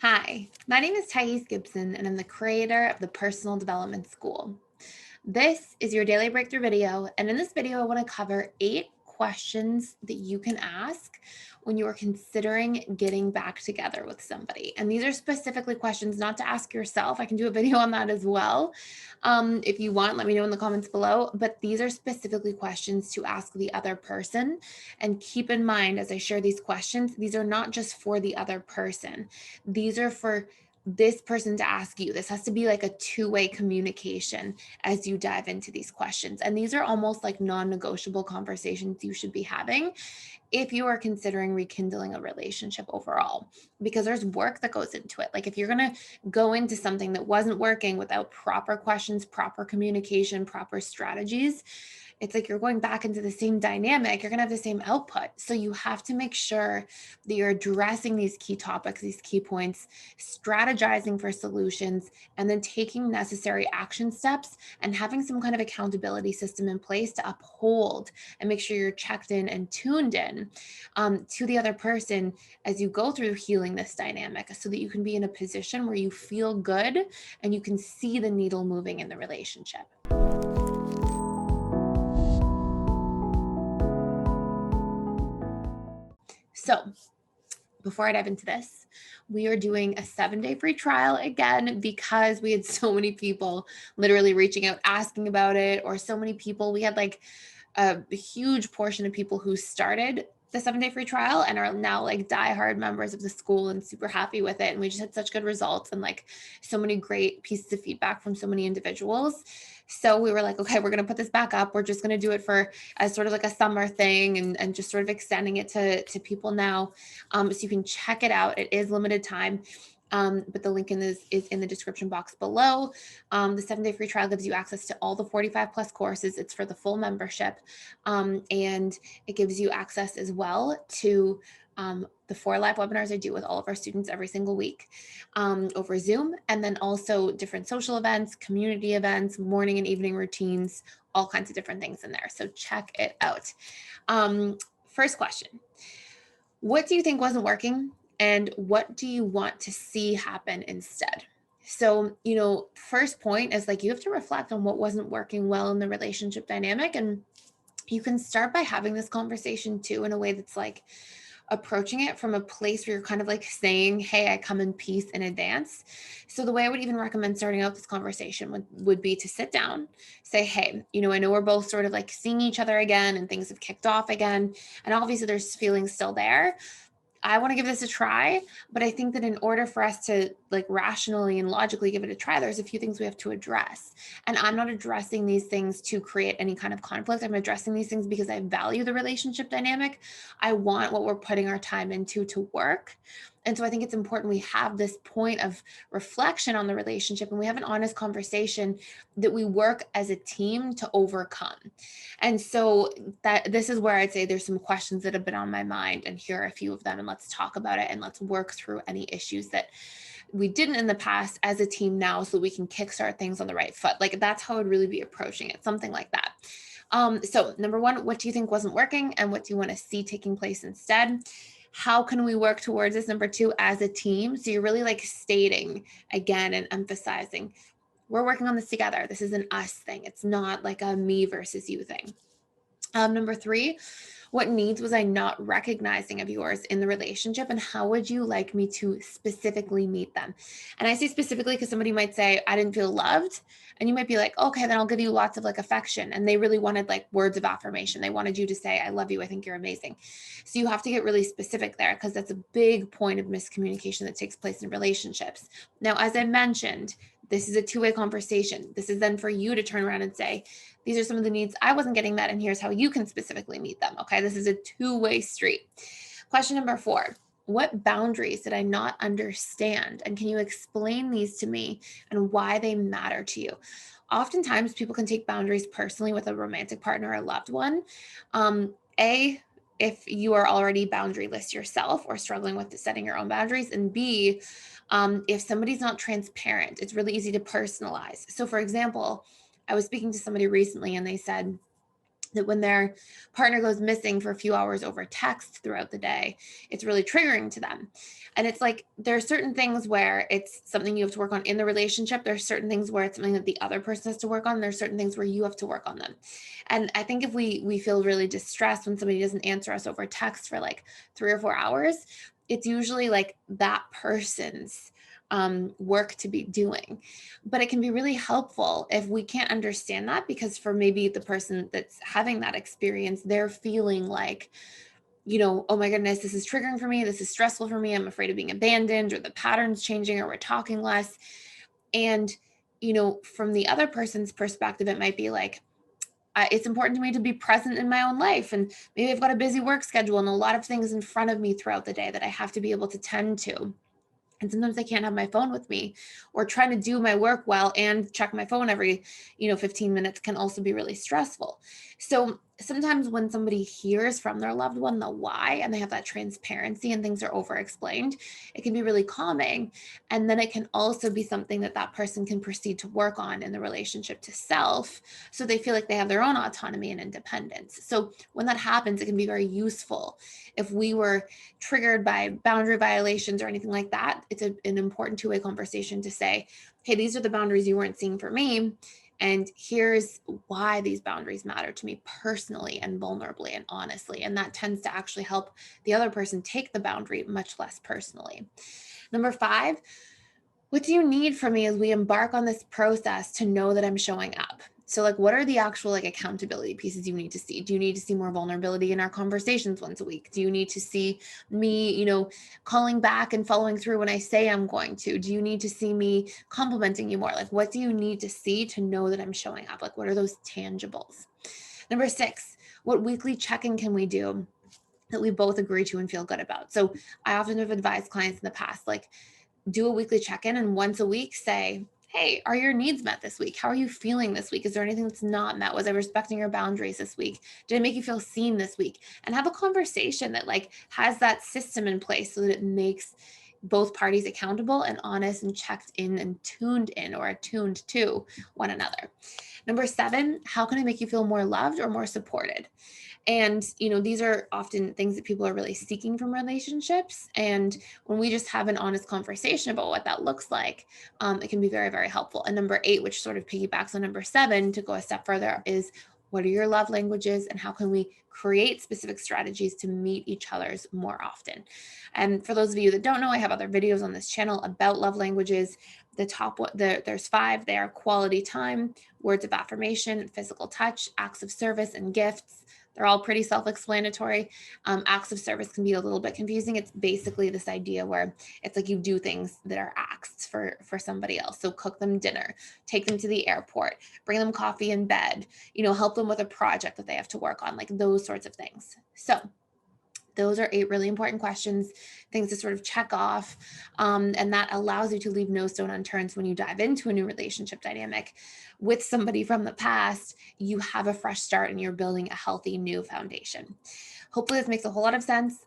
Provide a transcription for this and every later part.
Hi, my name is Gibson, and I'm the creator of the Personal Development School. This is your daily breakthrough video, and in this video, I want to cover 8 questions that you can ask when you are considering getting back together with somebody. And these are specifically questions not to ask yourself. I can do a video on that as well. If you want, let me know in the comments below. But these are specifically questions to ask the other person. And keep in mind, as I share these questions, these are not just for the other person. These are for this person to ask you. This has to be like a two-way communication as you dive into these questions. And these are almost like non-negotiable conversations you should be having if you are considering rekindling a relationship overall, because there's work that goes into it. Like if you're going to go into something that wasn't working without proper questions, proper communication, proper strategies, it's like you're going back into the same dynamic. You're going to have the same output. So you have to make sure that you're addressing these key topics, these key points, strategizing for solutions, and then taking necessary action steps and having some kind of accountability system in place to uphold and make sure you're checked in and tuned in to the other person as you go through healing this dynamic so that you can be in a position where you feel good and you can see the needle moving in the relationship. So, before I dive into this, we are doing a 7-day free trial again because we had so many people literally reaching out, asking about it, or so many people. We had like a huge portion of people who started the 7-day free trial and are now like diehard members of the school and super happy with it. And we just had such good results and like so many great pieces of feedback from so many individuals. So we were like, okay, we're going to put this back up. We're just going to do it for as sort of like a summer thing and just sort of extending it to people now. So you can check it out. It is limited time. But the link is in the description box below. The 7-day free trial gives you access to all the 45 plus courses. It's for the full membership. And it gives you access as well to the 4 live webinars I do with all of our students every single week over Zoom, and then also different social events, community events, morning and evening routines, all kinds of different things in there. So check it out. First question. What do you think wasn't working? And what do you want to see happen instead? So, first point is like you have to reflect on what wasn't working well in the relationship dynamic. And you can start by having this conversation too in a way that's like approaching it from a place where you're kind of like saying, hey, I come in peace in advance. So the way I would even recommend starting out this conversation would be to sit down, say, hey, I know we're both sort of like seeing each other again and things have kicked off again. And obviously there's feelings still there. I want to give this a try, but I think that in order for us to like rationally and logically give it a try, there's a few things we have to address. And I'm not addressing these things to create any kind of conflict. I'm addressing these things because I value the relationship dynamic. I want what we're putting our time into to work. And so I think it's important we have this point of reflection on the relationship and we have an honest conversation that we work as a team to overcome. And so that this is where I'd say there's some questions that have been on my mind, and here are a few of them, and let's talk about it and let's work through any issues that we didn't in the past as a team now so we can kickstart things on the right foot. Like that's how I'd really be approaching it, something like that. So number one, what do you think wasn't working and what do you want to see taking place instead? How can we work towards this? Number two, as a team. So you're really like stating again and emphasizing we're working on this together. This is an us thing. It's not like a me versus you thing. Number three, what needs was I not recognizing of yours in the relationship, and how would you like me to specifically meet them? And I say specifically because somebody might say, I didn't feel loved. And you might be like, okay, then I'll give you lots of like affection. And they really wanted like words of affirmation. They wanted you to say, I love you. I think you're amazing. So you have to get really specific there because that's a big point of miscommunication that takes place in relationships. Now, as I mentioned, this is a two-way conversation. This is then for you to turn around and say, these are some of the needs I wasn't getting met, and here's how you can specifically meet them. Okay, this is a two-way street. Question number 4. What boundaries did I not understand? And can you explain these to me and why they matter to you? Oftentimes, people can take boundaries personally with a romantic partner or a loved one. A, if you are already boundaryless yourself or struggling with setting your own boundaries, and B, if somebody's not transparent, it's really easy to personalize. So, for example, I was speaking to somebody recently and they said, that when their partner goes missing for a few hours over text throughout the day, it's really triggering to them. And it's like, there are certain things where it's something you have to work on in the relationship. There's certain things where it's something that the other person has to work on. There's certain things where you have to work on them. And I think if we feel really distressed when somebody doesn't answer us over text for like 3 or 4 hours, it's usually like that person's work to be doing. But it can be really helpful if we can't understand that, because for maybe the person that's having that experience, they're feeling like, oh my goodness, this is triggering for me. This is stressful for me. I'm afraid of being abandoned, or the pattern's changing, or we're talking less. And, from the other person's perspective, it might be like, it's important to me to be present in my own life. And maybe I've got a busy work schedule and a lot of things in front of me throughout the day that I have to be able to tend to. And sometimes I can't have my phone with me, or trying to do my work well and check my phone every, 15 minutes can also be really stressful. So sometimes when somebody hears from their loved one the why, and they have that transparency and things are over explained, it can be really calming. And then it can also be something that that person can proceed to work on in the relationship to self. So they feel like they have their own autonomy and independence. So when that happens, it can be very useful. If we were triggered by boundary violations or anything like that, it's an important two-way conversation to say, hey, these are the boundaries you weren't seeing for me. And here's why these boundaries matter to me personally and vulnerably and honestly. And that tends to actually help the other person take the boundary much less personally. Number 5, what do you need from me as we embark on this process to know that I'm showing up? So like, what are the actual like accountability pieces you need to see? Do you need to see more vulnerability in our conversations once a week? Do you need to see me, calling back and following through when I say I'm going to? Do you need to see me complimenting you more? Like, what do you need to see to know that I'm showing up? Like, what are those tangibles? Number 6, what weekly check-in can we do that we both agree to and feel good about? So I often have advised clients in the past, like, do a weekly check-in, and once a week say, hey, are your needs met this week? How are you feeling this week? Is there anything that's not met? Was I respecting your boundaries this week? Did it make you feel seen this week? And have a conversation that like has that system in place so that it makes both parties accountable and honest and checked in and tuned in or attuned to one another. Number 7, how can I make you feel more loved or more supported? And, these are often things that people are really seeking from relationships. And when we just have an honest conversation about what that looks like, it can be very, very helpful. And number 8, which sort of piggybacks on number 7 to go a step further, is what are your love languages and how can we create specific strategies to meet each other's more often? And for those of you that don't know, I have other videos on this channel about love languages. There's 5. They are quality time, words of affirmation, physical touch, acts of service, and gifts. They're all pretty self-explanatory. Acts of service can be a little bit confusing. It's basically this idea where it's like you do things that are acts for somebody else. So cook them dinner, take them to the airport, bring them coffee in bed, help them with a project that they have to work on, like those sorts of things. So those are 8 really important questions, things to sort of check off. And that allows you to leave no stone unturned. When you dive into a new relationship dynamic with somebody from the past, you have a fresh start and you're building a healthy new foundation. Hopefully this makes a whole lot of sense.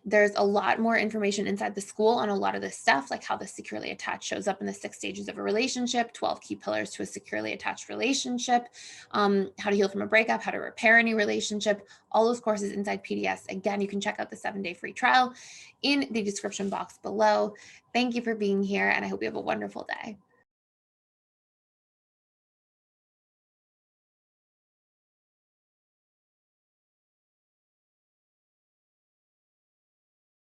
There's a lot more information inside the school on a lot of this stuff, like how the securely attached shows up in the 6 stages of a relationship, 12 key pillars to a securely attached relationship, how to heal from a breakup, how to repair any relationship, all those courses inside PDS. Again, you can check out the 7-day free trial in the description box below. Thank you for being here, and I hope you have a wonderful day.